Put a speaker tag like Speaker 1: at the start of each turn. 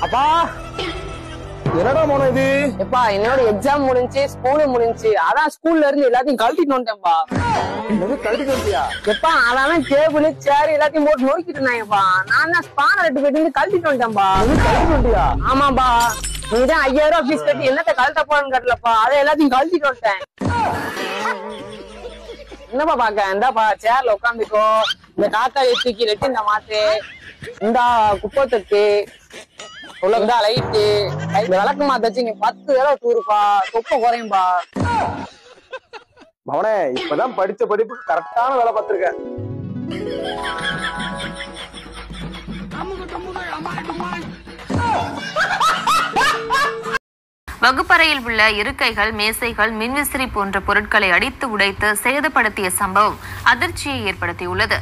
Speaker 1: அப்பா என்னடா மோன இது?
Speaker 2: எப்பா என்னோட எக்ஸாம் முடிஞ்சு ஸ்கூலு முடிஞ்சு அதான் ஸ்கூல்ல இருந்து எல்லாத்தையும் கழட்டிட்டு வந்துட்டேன்பா.
Speaker 1: கழட்டிட்டு வந்தியா?
Speaker 2: எப்பா அதான் டேபிள் சேர் எல்லாத்தையும் போட்டு நோக்கிட்டு இருந்தாங்கப்பா. நான் தான் ஸ்பானர் ரெட்டு போயிட்டு கழட்டிட்டு வந்துட்டேன்பா.
Speaker 1: கழட்டிட்டு வந்தியா?
Speaker 2: ஆமாப்பா. நீதான் 5000 ரூபாய் ஃபீஸ் கட்டி என்னத்த கழட்ட போறேன்னு கட்டலப்பா. அதை எல்லாத்தையும் கழட்டிட்டு வந்துட்டேன். என்னப்பா பாக்க? இந்தாப்பா சேர்ல உட்காந்துக்கோ. இந்த காக்காயை தூக்கி ரெட்டி இந்த மாத்து. இந்தா குப்பை தட்டு. உள்ளதா லைட்டு. இந்த விளக்கு மாத்தாச்சு நீ 10 தடவை தூருப்பா. தொப்பை குறையும்பா.
Speaker 1: மவனே இப்பதான் படிச்ச படிப்புக்கு கரெக்டான வேலை பார்த்திருக்க.
Speaker 3: வகுப்பறையில் உள்ள இருக்கைகள், மேசைகள், மின்விசிறி போன்ற பொருட்களை அடித்து உடைத்து சேதப்படுத்திய சம்பவம் அதிர்ச்சியை ஏற்படுத்தியுள்ளது.